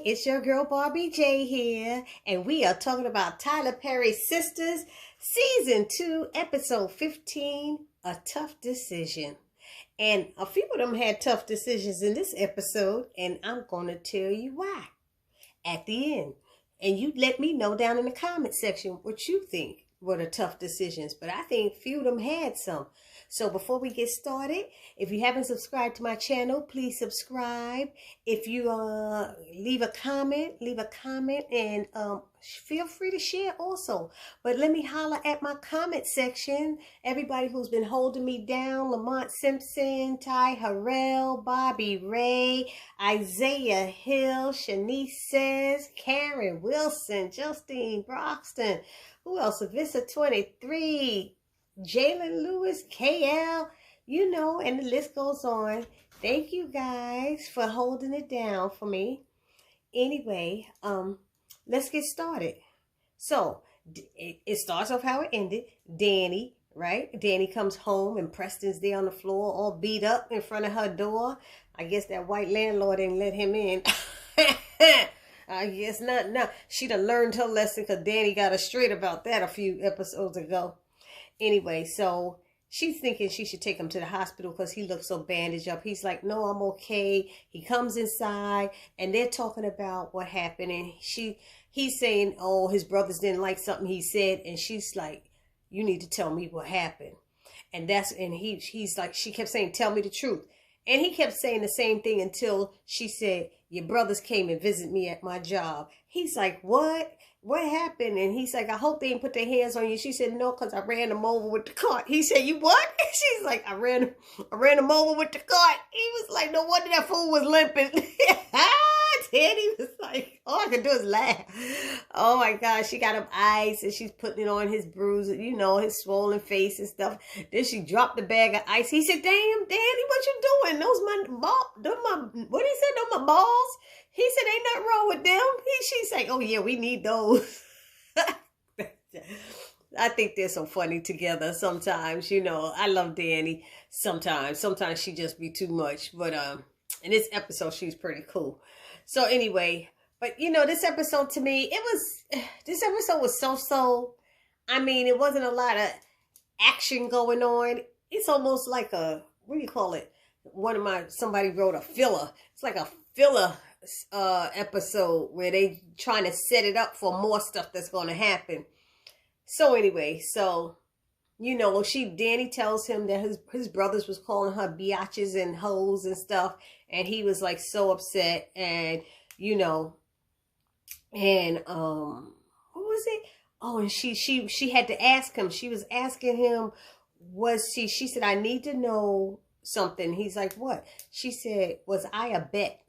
it's your girl Barbie J here, and we are talking about Tyler Perry's Sistas, Season 2, Episode 15, A Tough Decision. And a few of them had tough decisions in this episode, and I'm going to tell you why at the end. And you let me know down in the comment section what you think were the tough decisions. But I think few of them had some. So before we get started, if you haven't subscribed to my channel, please subscribe. If you leave a comment and feel free to share also. But let me holler at my comment section. Everybody who's been holding me down: Lamont Simpson, Ty Harrell, Bobby Ray, Isaiah Hill, Shanice Says, Karen Wilson, Justine Broxton, who else? Avissa 23, Jalen Lewis, KL, you know, and the list goes on. Thank you guys for holding it down for me. Anyway, let's get started. So it starts off how it ended. Danny, right? Danny comes home and Preston's there on the floor, all beat up in front of her door. I guess that white landlord didn't let him in. I guess not. No, she done learned her lesson because Danny got her straight about that a few episodes ago. Anyway, so she's thinking she should take him to the hospital because he looks so bandaged up. He's like, no, I'm okay. He comes inside and they're talking about what happened. And he's saying, oh, his brothers didn't like something he said. And she's like, you need to tell me what happened. And he's like, she kept saying, tell me the truth. And he kept saying the same thing until she said, your brothers came and visited me at my job. He's like, what? What happened? And he's like, I hope they didn't put their hands on you. She said, no, because I ran them over with the cart. He said, you what? She's like, I ran them over with the cart. He was like, no wonder that fool was limping. Danny was like, all I can do is laugh. Oh my God, she got him ice and she's putting it on his bruise, you know, his swollen face and stuff. Then she dropped the bag of ice. He said, damn, Danny, what you doing? What did he say? Those my balls? He said, ain't nothing wrong with them. She's like, oh yeah, we need those. I think they're so funny together sometimes, you know. I love Danny sometimes. Sometimes she just be too much. But in this episode, she's pretty cool. So anyway, but you know, this episode to me, this episode was so. I mean, it wasn't a lot of action going on. It's almost like what do you call it? Somebody wrote a filler. It's like a filler episode where they trying to set it up for more stuff that's going to happen. So anyway, you know, Danny tells him that his brothers was calling her biatches and hoes and stuff, and he was like so upset, and you know, and what was it? Oh, and she had to ask him. She was asking him, she said, I need to know something. He's like, what? She said, was I a bet?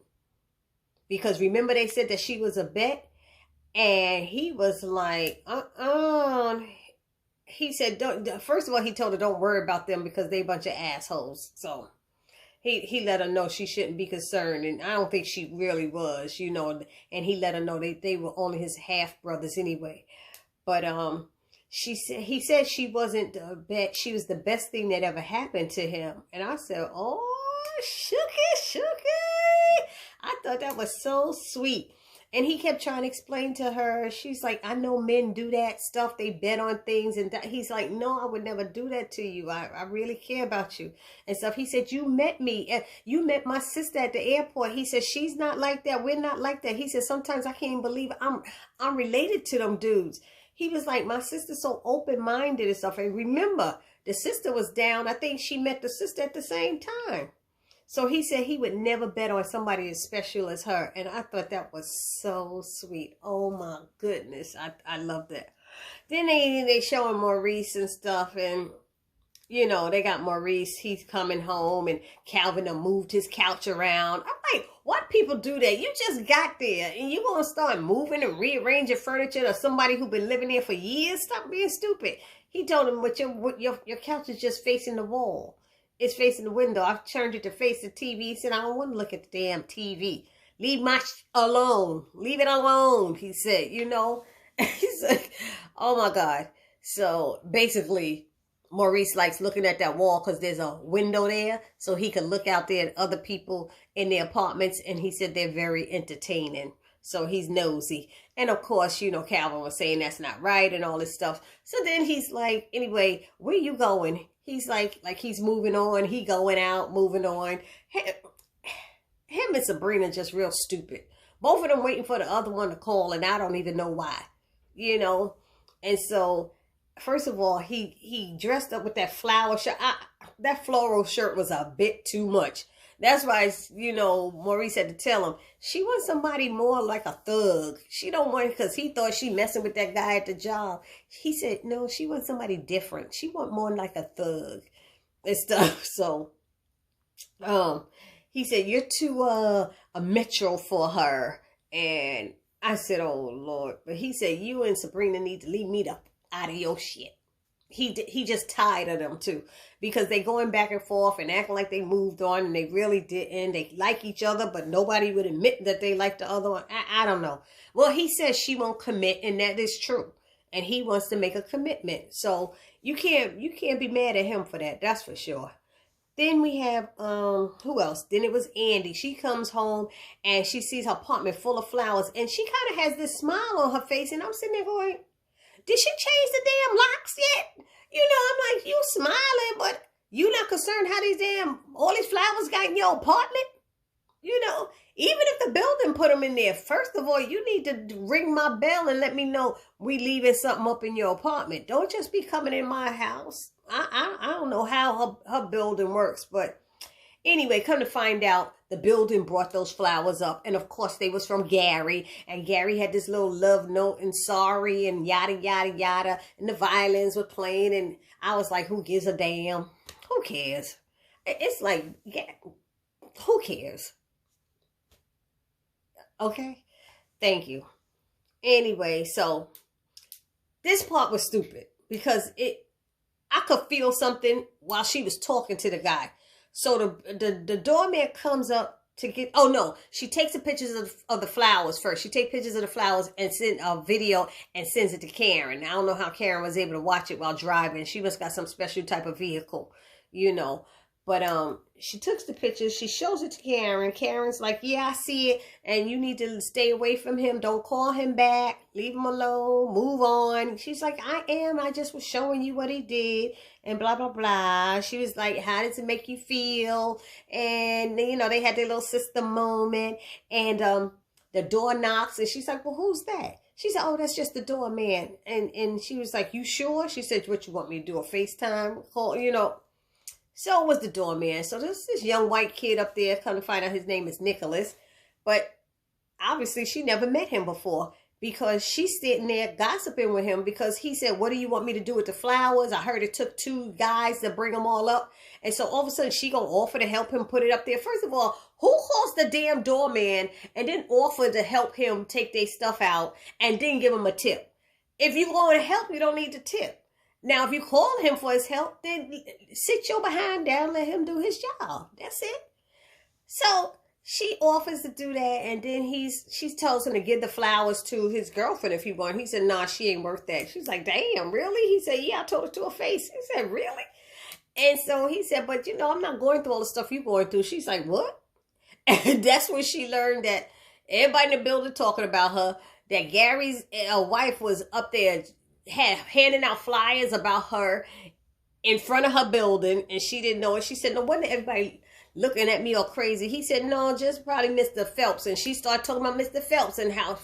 Because remember they said that she was a bet, and he was like, He said, first of all, he told her don't worry about them because they a bunch of assholes. So he let her know she shouldn't be concerned. And I don't think she really was, you know. And he let her know they were only his half brothers anyway. But he said she wasn't a bet. She was the best thing that ever happened to him. And I said, oh, shooky. I thought that was so sweet. And he kept trying to explain to her. She's like, I know men do that stuff. They bet on things. And he's like, no, I would never do that to you. I really care about you and stuff. He said, you met me. You met my sister at the airport. He said, she's not like that. We're not like that. He said, sometimes I can't even believe I'm related to them dudes. He was like, my sister's so open-minded and stuff. And remember, the sister was down. I think she met the sister at the same time. So he said he would never bet on somebody as special as her. And I thought that was so sweet. Oh my goodness. I love that. Then they showing Maurice and stuff. And, you know, they got Maurice. He's coming home. And Calvin done moved his couch around. I'm like, why people do that? You just got there. And you want to start moving and rearranging furniture to somebody who been living there for years? Stop being stupid. He told him, but your couch is just facing the wall. It's facing the window. I've turned it to face the TV. He said, I don't want to look at the damn TV. Leave my alone. Leave it alone, he said, you know. He's like, oh my God. So basically, Maurice likes looking at that wall because there's a window there. So he can look out there at other people in their apartments. And he said they're very entertaining. So he's nosy. And of course, Calvin was saying that's not right and all this stuff. So then he's like, anyway, where you going? He's like he's moving on. He going out, moving on. Him and Sabrina just real stupid. Both of them waiting for the other one to call, and I don't even know why. And so, first of all, he dressed up with that flower shirt. That floral shirt was a bit too much. That's why, Maurice had to tell him, she wants somebody more like a thug. She don't want, because he thought she messing with that guy at the job. He said, no, she wants somebody different. She want more like a thug and stuff. So, he said, you're too a metro for her. And I said, oh, Lord. But he said, you and Sabrina need to leave me out of your shit. He just tired of them too, because they going back and forth and acting like they moved on, and they really didn't. They like each other, but nobody would admit that they like the other one. I don't know. Well, he says she won't commit, and that is true. And he wants to make a commitment. So you can't be mad at him for that. That's for sure. Then we have, who else? Then it was Andy. She comes home and she sees her apartment full of flowers, and she kind of has this smile on her face, and I'm sitting there going, did she change the damn locks yet? I'm like, you smiling, but you not concerned how all these flowers got in your apartment? Even if the building put them in there, first of all, you need to ring my bell and let me know we leaving something up in your apartment. Don't just be coming in my house. I don't know how her building works, but anyway, come to find out, the building brought those flowers up. And of course, they was from Gary. And Gary had this little love note and sorry and yada, yada, yada. And the violins were playing. And I was like, who gives a damn? Who cares? It's like, yeah, who cares? Okay. Thank you. Anyway, so this part was stupid because I could feel something while she was talking to the guy. So the doorman comes up to get, oh no, she takes the pictures of the flowers first. She takes pictures of the flowers and send a video and sends it to Karen. I don't know how Karen was able to watch it while driving. She must got some special type of vehicle, But she took the pictures. She shows it to Karen. Karen's like, yeah, I see it. And you need to stay away from him. Don't call him back. Leave him alone. Move on. She's like, I just was showing you what he did. And blah, blah, blah. She was like, how does it make you feel? And, they had their little sister moment. And the door knocks. And she's like, well, who's that? She said, oh, that's just the doorman. And she was like, you sure? She said, what, you want me to do, a FaceTime call? So it was the doorman. So this young white kid up there, come to find out his name is Nicholas. But obviously she never met him before, because she's sitting there gossiping with him because he said, what do you want me to do with the flowers? I heard it took 2 guys to bring them all up. And so all of a sudden she gonna offer to help him put it up there. First of all, who calls the damn doorman and then offer to help him take their stuff out and then give him a tip? If you want to help, you don't need to tip. Now, if you call him for his help, then sit your behind down and let him do his job. That's it. So she offers to do that, and then she tells him to give the flowers to his girlfriend if he wants. He said, nah, she ain't worth that. She's like, damn, really? He said, yeah, I told her to her face. He said, really? And so he said, but I'm not going through all the stuff you're going through. She's like, what? And that's when she learned that everybody in the building talking about her, that Gary's wife was up there handing out flyers about her in front of her building, and she didn't know it. She said, no wonder everybody looking at me all crazy. He said, no, just probably Mr. Phelps. And she started talking about Mr. Phelps and how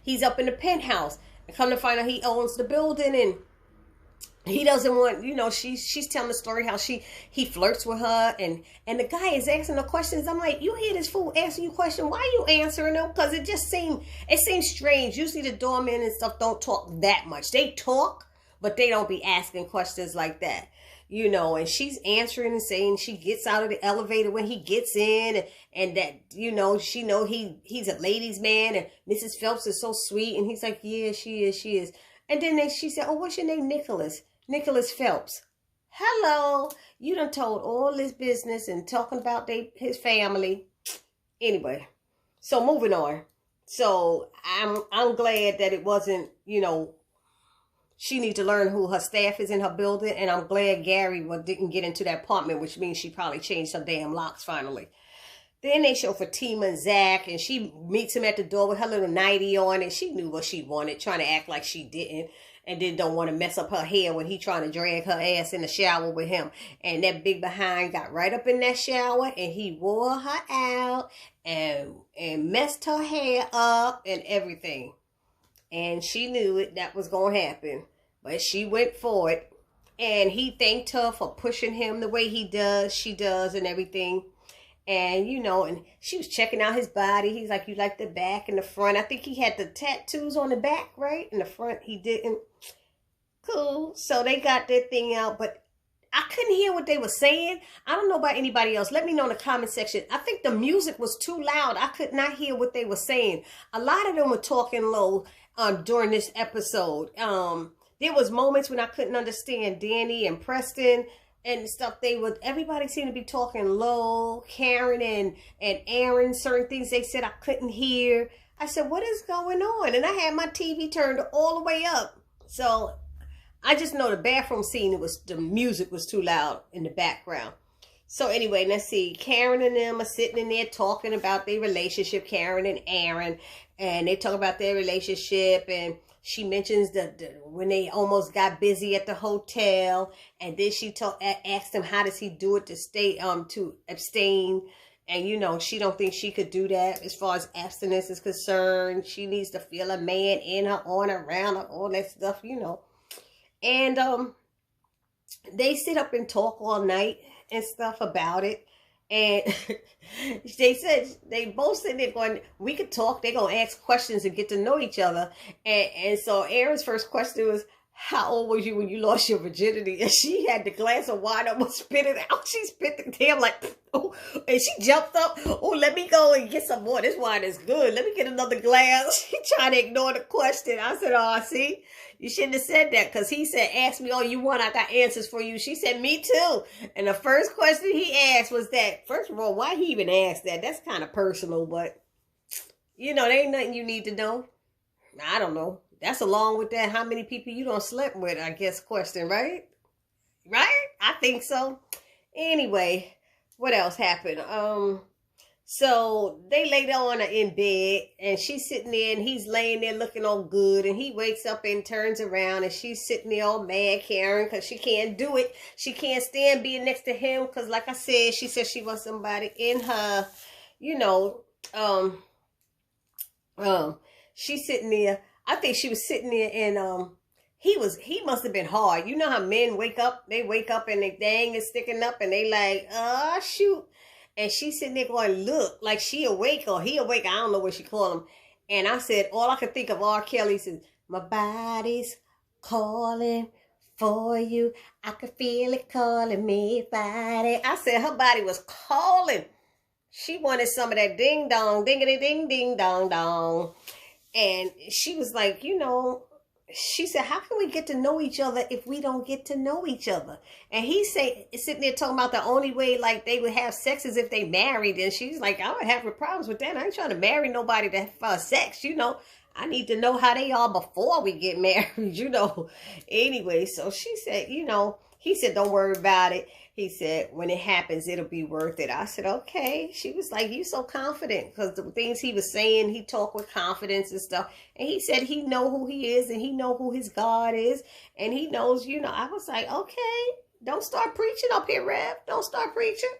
he's up in the penthouse. And come to find out he owns the building, and he doesn't want, she's telling the story how he flirts with her, and the guy is asking her questions. I'm like, you hear this fool asking you questions, why are you answering them? Because it seems strange. Usually the doormen and stuff don't talk that much. They talk, but they don't be asking questions like that. And she's answering and saying she gets out of the elevator when he gets in, and that, she know he's a ladies' man, and Mrs. Phelps is so sweet. And he's like, yeah, she is. And then she said, oh, what's your name? Nicholas Phelps. Hello. You done told all this business and talking about his family. Anyway, so moving on. So I'm glad that it wasn't, she needs to learn who her staff is in her building. And I'm glad Gary didn't get into that apartment, which means she probably changed her damn locks finally. Then they show Fatima and Zach, and she meets him at the door with her little nightie on, and she knew what she wanted, trying to act like she didn't, and then don't want to mess up her hair when he trying to drag her ass in the shower with him. And that big behind got right up in that shower, and he wore her out and messed her hair up and everything. And she knew it, that was going to happen, but she went for it. And he thanked her for pushing him the way she does, and everything. And, you know, and she was checking out his body. He's like, you like the back and the front. I think he had the tattoos on the back, right? In the front, he didn't. Cool. So they got that thing out, but I couldn't hear what they were saying. I don't know about anybody else. Let me know in the comment section. I think the music was too loud. I could not hear what they were saying. A lot of them were talking low during this episode. There was moments when I couldn't understand Danny and Preston and stuff. Everybody seemed to be talking low. Karen and Aaron, certain things they said I couldn't hear. I said, what is going on? And I had my TV turned all the way up. So I just know the bathroom scene, the music was too loud in the background. So anyway, let's see. Karen and them are sitting in there talking about their relationship, Karen and Aaron. And they talk about their relationship, and she mentions when they almost got busy at the hotel, and then she asked him how does he do it to abstain, and you know she don't think she could do that as far as abstinence is concerned. She needs to feel a man in her, on her, around her, all that stuff, you know. And they sit up and talk all night and stuff about it. And they said, they both said they're going, we could talk, they're going to ask questions and get to know each other. And so Aaron's first question was, how old was you when you lost your virginity? And she had the glass of wine, almost spit it out. She spit the damn like, oh, and she jumped up. Oh, let me go and get some more. This wine is good. Let me get another glass. She tried to ignore the question. I said, oh, see, you shouldn't have said that, because he said, ask me all you want. I got answers for you. She said, me too. And the first question he asked was that, first of all, why he even asked that? That's kind of personal, but, you know, there ain't nothing you need to know. I don't know. That's along with that, how many people you don't slept with, I guess, question, right? Right? I think so. Anyway, what else happened? So they lay down in bed, and she's sitting there, and he's laying there looking all good, and he wakes up and turns around, and she's sitting there all mad, Karen, because she can't do it. She can't stand being next to him, because like I said, she said she wants somebody in her, you know, she's sitting there. I think she was sitting there, and he must have been hard. You know how men wake up, they wake up and their thing is sticking up, and they like, oh shoot. And she's sitting there going, look, like she awake or he awake. I don't know what she called him. And I said, all I could think of R. Kelly says, my body's calling for you. I could feel it calling me, body. I said her body was calling. She wanted some of that ding dong, dingity ding ding dong dong. And she was like, you know, she said, how can we get to know each other if we don't get to know each other? And he sitting there talking about the only way like they would have sex is if they married. And she's like, I would have problems with that. I ain't trying to marry nobody to have sex, you know. I need to know how they are before we get married, you know. Anyway, so she said, you know, he said, don't worry about it. He said, when it happens, it'll be worth it. I said, okay. She was like, you so confident, because the things he was saying, he talked with confidence and stuff. And he said he know who he is, and he know who his God is. And he knows, you know, I was like, okay, don't start preaching up here, Rev. Don't start preaching.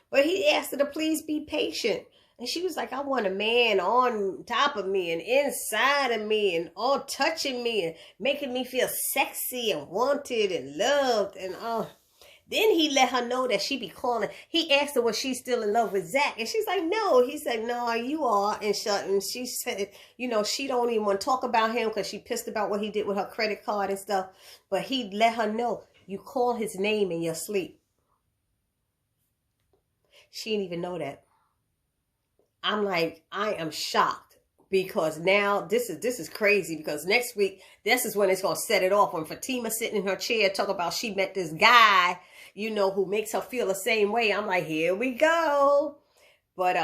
But he asked her to please be patient. And she was like, I want a man on top of me and inside of me and all touching me and making me feel sexy and wanted and loved. And then he let her know that she be calling. He asked her, was she still in love with Zach? And she's like, no. He said, no, you are. And she said, you know, she don't even want to talk about him because she pissed about what he did with her credit card and stuff. But he let her know, you call his name in your sleep. She didn't even know that. I'm like, I am shocked, because now this is crazy, because next week, this is when it's going to set it off. When Fatima sitting in her chair talk about she met this guy, you know, who makes her feel the same way. I'm like, here we go. But,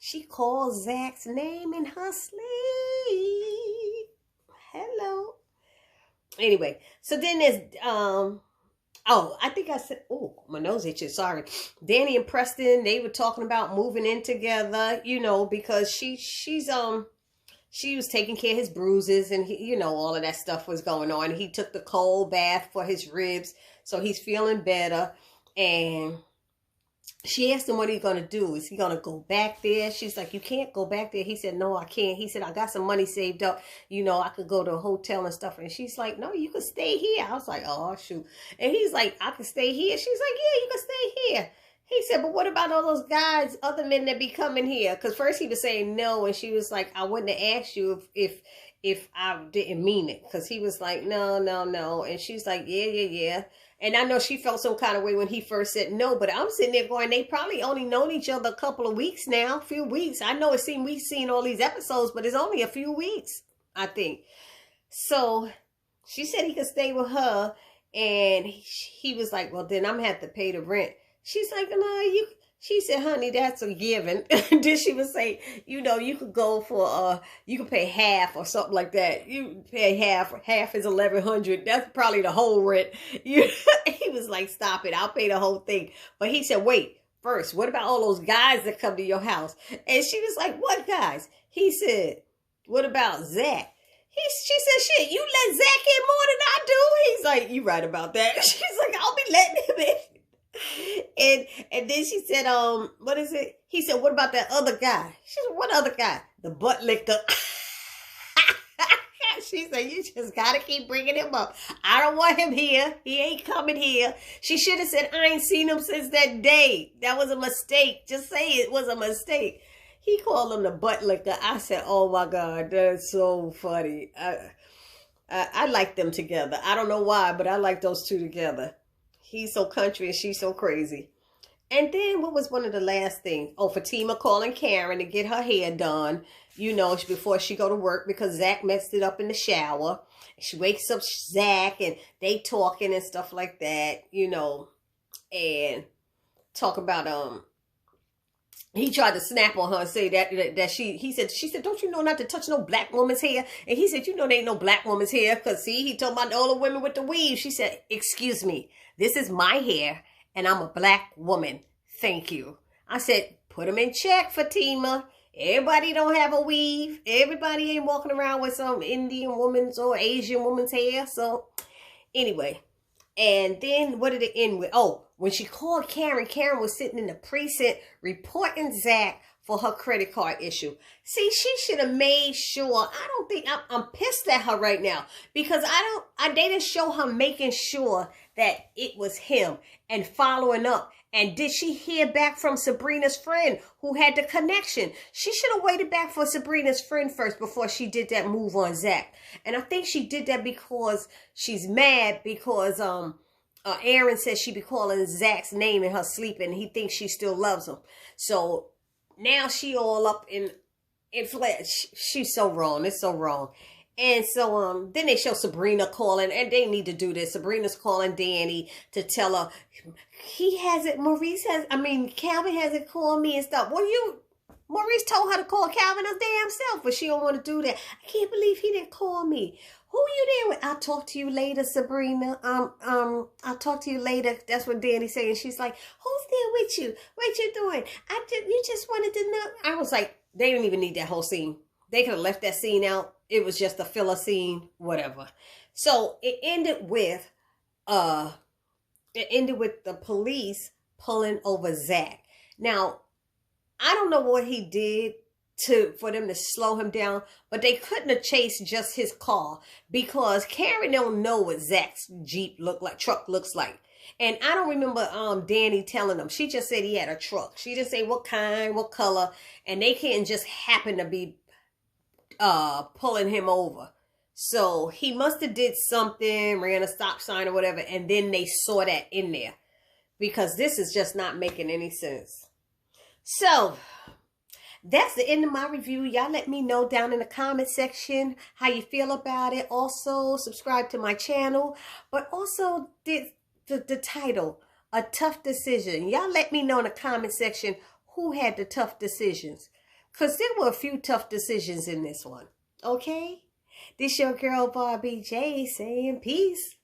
she calls Zach's name in her sleep. Hello. Anyway, so then there's, Oh, I think I said, oh, my nose itches. Sorry. Danny and Preston, they were talking about moving in together, because she was taking care of his bruises and all of that stuff was going on. He took the cold bath for his ribs, so he's feeling better. And she asked him what he's going to do. Is he going to go back there? She's like, you can't go back there. He said, no, I can't. He said, I got some money saved up. I could go to a hotel and stuff. And she's like, no, you can stay here. I was like, oh, shoot. And he's like, I can stay here. She's like, yeah, you can stay here. He said, but what about all those guys, other men that be coming here? Because first he was saying no. And she was like, I wouldn't have asked you if I didn't mean it. Because he was like, no, no, no. And she's like, yeah, yeah, yeah. And I know she felt some kind of way when he first said no, but I'm sitting there going, they probably only known each other a couple of weeks now, a few weeks. I know we've seen all these episodes, but it's only a few weeks, I think. So she said he could stay with her, and he was like, well, then I'm going to have to pay the rent. She's like, no, she said, honey, that's a given. Then she would say, you could go for, you could pay half or something like that. You pay half is $1,100. That's probably the whole rent. He was like, stop it. I'll pay the whole thing. But he said, wait, first, what about all those guys that come to your house? And she was like, what guys? He said, what about Zach? She said, shit, you let Zach in more than I do? He's like, you right about that. She's like, I'll be letting him in. And then she said, what is it? He said, what about that other guy? She said, what other guy? The butt licker. She said, you just gotta keep bringing him up. I don't want him here. He ain't coming here. She should have said, I ain't seen him since that day. That was a mistake. Just say it was a mistake. He called him the butt licker. I said, oh my God, that's so funny. I like them together. I don't know why, but I like those two together. He's so country and she's so crazy. And then what was one of the last things? Oh, Fatima calling Karen to get her hair done, before she go to work because Zach messed it up in the shower. She wakes up Zach and they talking and stuff like that, and talk about, he tried to snap on her and say she said, don't you know not to touch no black woman's hair? And he said, there ain't no black woman's hair. Because see, he told about all the women with the weave. She said, excuse me, this is my hair and I'm a black woman. Thank you. I said, put them in check, Fatima. Everybody don't have a weave. Everybody ain't walking around with some Indian woman's or Asian woman's hair. So anyway, and then what did it end with? Oh, when she called Karen, Karen was sitting in the precinct reporting Zach for her credit card issue. See, she should have made sure. I don't think I'm pissed at her right now because they didn't show her making sure that it was him and following up. And did she hear back from Sabrina's friend who had the connection? She should have waited back for Sabrina's friend first before she did that move on Zach. And I think she did that because she's mad because Aaron says she be calling Zach's name in her sleep and he thinks she still loves him. So now she all up in flesh. She's so wrong. It's so wrong. And so then they show Sabrina calling, and they need to do this. Sabrina's calling Danny to tell her Calvin hasn't called me and stuff. Well, Maurice told her to call Calvin her damn self, but she don't want to do that. I can't believe he didn't call me. Who you there with? I'll talk to you later, Sabrina. I'll talk to you later. That's what Danny's saying. She's like, who's there with you? What you doing? You just wanted to know. I was like, they didn't even need that whole scene. They could have left that scene out. It was just a filler scene, whatever. So it ended with the police pulling over Zach. Now, I don't know what he did for them to slow him down, but they couldn't have chased just his car because Karen don't know what Zach's truck looks like. And I don't remember Danny telling them. She just said he had a truck. She didn't say what kind, what color, and they can't just happen to be pulling him over. So he must have did something, ran a stop sign or whatever, and then they saw that in there because this is just not making any sense. So that's the end of my review. Y'all let me know down in the comment section how you feel about it. Also, subscribe to my channel, but also the title, A Tough Decision. Y'all let me know in the comment section who had the tough decisions, because there were a few tough decisions in this one. Okay? This your girl, Barbie J, saying peace.